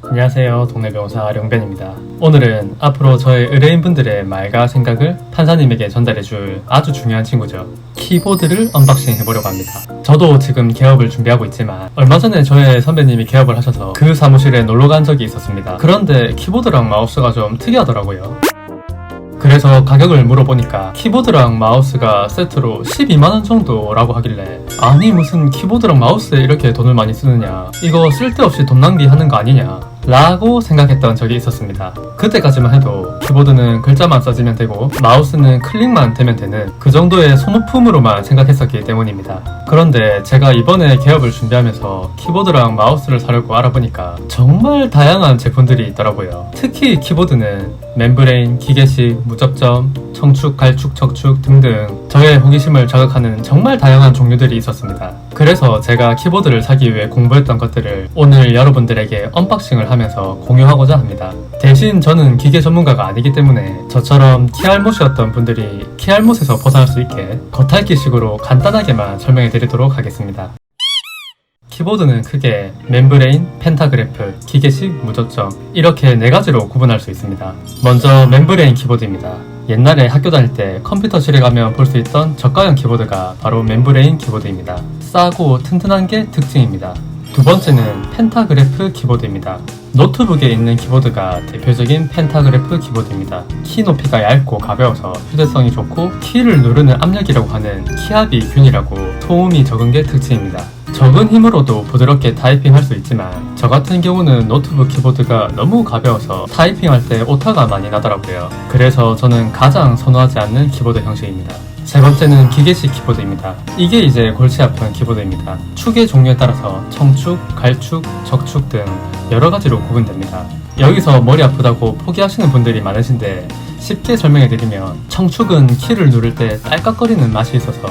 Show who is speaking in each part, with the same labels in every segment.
Speaker 1: 안녕하세요. 동네 변호사 령변입니다. 오늘은 앞으로 저의 의뢰인분들의 말과 생각을 판사님에게 전달해줄 아주 중요한 친구죠. 키보드를 언박싱 해보려고 합니다. 저도 지금 개업을 준비하고 있지만 얼마 전에 저의 선배님이 개업을 하셔서 그 사무실에 놀러 간 적이 있었습니다. 그런데 키보드랑 마우스가 좀 특이하더라고요. 그래서 가격을 물어보니까 키보드랑 마우스가 세트로 12만원 정도라고 하길래 아니 무슨 키보드랑 마우스에 이렇게 돈을 많이 쓰느냐, 이거 쓸데없이 돈 낭비하는 거 아니냐 라고 생각했던 적이 있었습니다. 그때까지만 해도 키보드는 글자만 써지면 되고 마우스는 클릭만 되면 되는 그 정도의 소모품으로만 생각했었기 때문입니다. 그런데 제가 이번에 개업을 준비하면서 키보드랑 마우스를 사려고 알아보니까 정말 다양한 제품들이 있더라고요. 특히 키보드는 멤브레인, 기계식, 무접점, 청축, 갈축, 적축 등등 저의 호기심을 자극하는 정말 다양한 종류들이 있었습니다. 그래서 제가 키보드를 사기 위해 공부했던 것들을 오늘 여러분들에게 언박싱을 하면서 공유하고자 합니다. 대신 저는 기계 전문가가 아니기 때문에 저처럼 키알못이었던 분들이 키알못에서 벗어날 수 있게 겉핥기식으로 간단하게만 설명해 드리도록 하겠습니다. 키보드는 크게 멤브레인, 펜타그래프, 기계식, 무접점 이렇게 4가지로 구분할 수 있습니다. 먼저 멤브레인 키보드입니다. 옛날에 학교 다닐 때 컴퓨터실에 가면 볼 수 있던 저가형 키보드가 바로 멤브레인 키보드입니다. 싸고 튼튼한 게 특징입니다. 두 번째는 펜타그래프 키보드입니다. 노트북에 있는 키보드가 대표적인 펜타그래프 키보드입니다. 키 높이가 얇고 가벼워서 휴대성이 좋고 키를 누르는 압력이라고 하는 키압이 균일하고 소음이 적은 게 특징입니다. 적은 힘으로도 부드럽게 타이핑할 수 있지만 저 같은 경우는 노트북 키보드가 너무 가벼워서 타이핑할 때 오타가 많이 나더라고요. 그래서 저는 가장 선호하지 않는 키보드 형식입니다. 세 번째는 기계식 키보드입니다. 이게 이제 골치 아픈 키보드입니다. 축의 종류에 따라서 청축, 갈축, 적축 등 여러 가지로 구분됩니다. 여기서 머리 아프다고 포기하시는 분들이 많으신데 쉽게 설명해드리면 청축은 키를 누를 때 딸깍거리는 맛이 있어서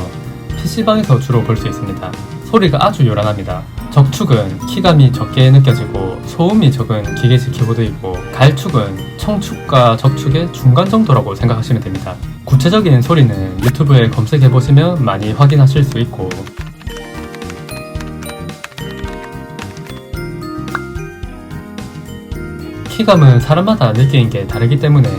Speaker 1: PC방에서 주로 볼 수 있습니다. 소리가 아주 요란합니다. 적축은 키감이 적게 느껴지고 소음이 적은 기계식 키보드이고 갈축은 청축과 적축의 중간 정도라고 생각하시면 됩니다. 구체적인 소리는 유튜브에 검색해보시면 많이 확인하실 수 있고 키감은 사람마다 느끼는 게 다르기 때문에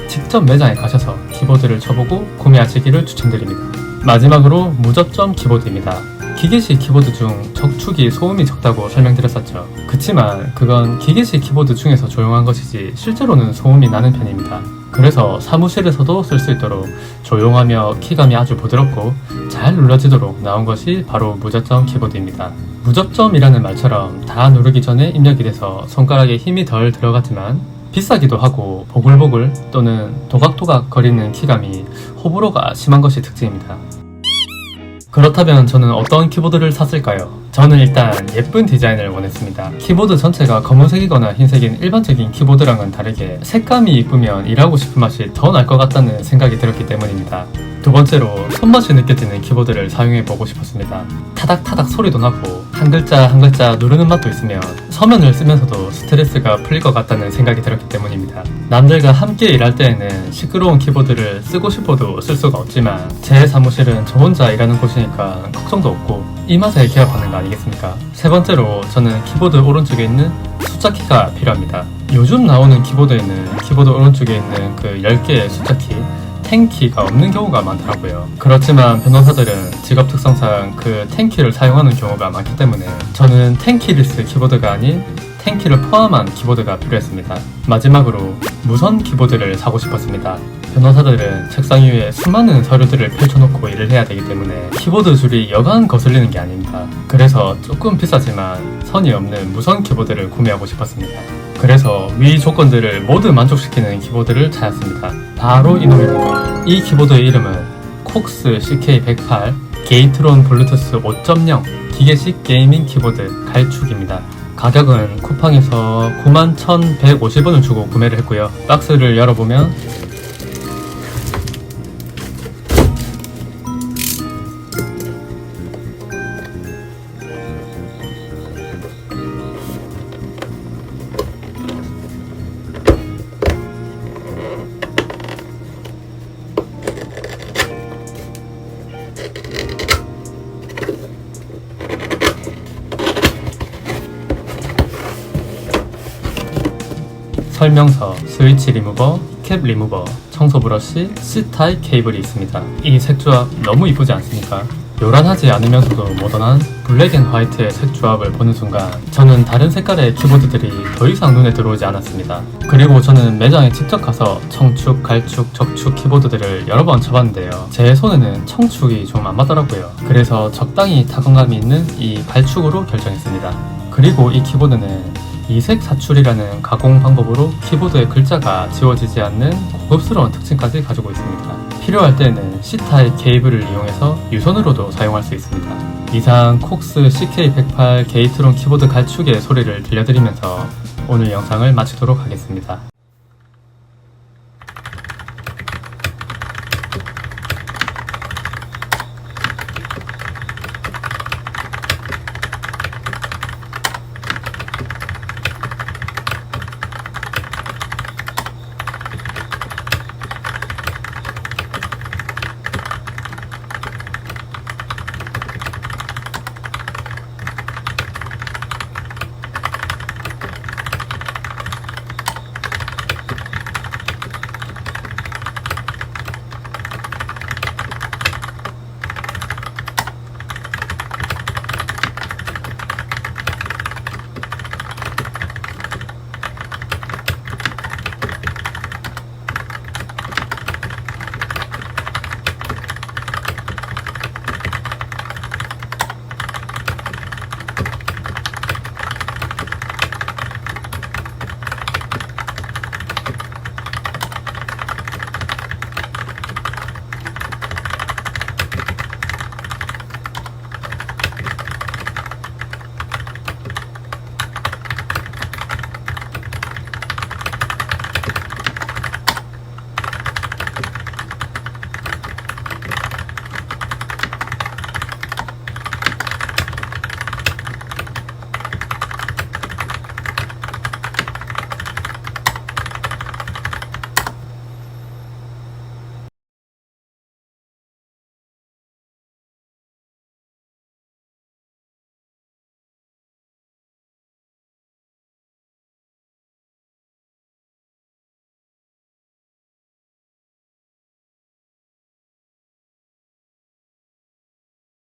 Speaker 1: 직접 매장에 가셔서 키보드를 쳐보고 구매하시기를 추천드립니다. 마지막으로 무접점 키보드입니다. 기계식 키보드 중 적축이 소음이 적다고 설명드렸었죠. 그치만 그건 기계식 키보드 중에서 조용한 것이지 실제로는 소음이 나는 편입니다. 그래서 사무실에서도 쓸 수 있도록 조용하며 키감이 아주 부드럽고 잘 눌러지도록 나온 것이 바로 무접점 키보드입니다. 무접점이라는 말처럼 다 누르기 전에 입력이 돼서 손가락에 힘이 덜 들어가지만 비싸기도 하고 보글보글 또는 도각도각 거리는 키감이 호불호가 심한 것이 특징입니다. 그렇다면 저는 어떤 키보드를 샀을까요? 저는 일단 예쁜 디자인을 원했습니다. 키보드 전체가 검은색이거나 흰색인 일반적인 키보드랑은 다르게 색감이 이쁘면 일하고 싶은 맛이 더 날 것 같다는 생각이 들었기 때문입니다. 두 번째로 손맛이 느껴지는 키보드를 사용해보고 싶었습니다. 타닥타닥 소리도 나고 한 글자 한 글자 누르는 맛도 있으면 서면을 쓰면서도 스트레스가 풀릴 것 같다는 생각이 들었기 때문입니다. 남들과 함께 일할 때에는 시끄러운 키보드를 쓰고 싶어도 쓸 수가 없지만 제 사무실은 저 혼자 일하는 곳이니까 걱정도 없고 이 맛에 개업하는 거 아니겠습니까? 세 번째로 저는 키보드 오른쪽에 있는 숫자키가 필요합니다. 요즘 나오는 키보드에는 키보드 오른쪽에 있는 그 10개의 숫자키 탱키가 없는 경우가 많더라고요. 그렇지만 변호사들은 직업 특성상 그 탱키를 사용하는 경우가 많기 때문에 저는 탱키리스 키보드가 아닌 탱키를 포함한 키보드가 필요했습니다. 마지막으로 무선 키보드를 사고 싶었습니다. 변호사들은 책상 위에 수많은 서류들을 펼쳐놓고 일을 해야 되기 때문에 키보드 줄이 여간 거슬리는 게 아닙니다. 그래서 조금 비싸지만 선이 없는 무선 키보드를 구매하고 싶었습니다. 그래서 위 조건들을 모두 만족시키는 키보드를 찾았습니다. 바로 이놈입니다. 이 키보드의 이름은 콕스 CK108 게이트론 블루투스 5.0 기계식 게이밍 키보드 갈축입니다. 가격은 쿠팡에서 91,150원을 주고 구매를 했고요. 박스를 열어보면 설명서, 스위치 리무버, 캡 리무버, 청소 브러쉬, C타입 케이블이 있습니다. 이 색조합 너무 이쁘지 않습니까? 요란하지 않으면서도 모던한 블랙 앤 화이트의 색조합을 보는 순간 저는 다른 색깔의 키보드들이 더 이상 눈에 들어오지 않았습니다. 그리고 저는 매장에 직접 가서 청축, 갈축, 적축 키보드들을 여러 번 쳐봤는데요. 제 손에는 청축이 좀 안 맞더라고요. 그래서 적당히 타건감이 있는 이 갈축으로 결정했습니다. 그리고 이 키보드는 이색 사출이라는 가공 방법으로 키보드의 글자가 지워지지 않는 고급스러운 특징까지 가지고 있습니다. 필요할 때는 C타입 케이블을 이용해서 유선으로도 사용할 수 있습니다. 이상 콕스 CK108 게이트론 키보드 갈축의 소리를 들려드리면서 오늘 영상을 마치도록 하겠습니다.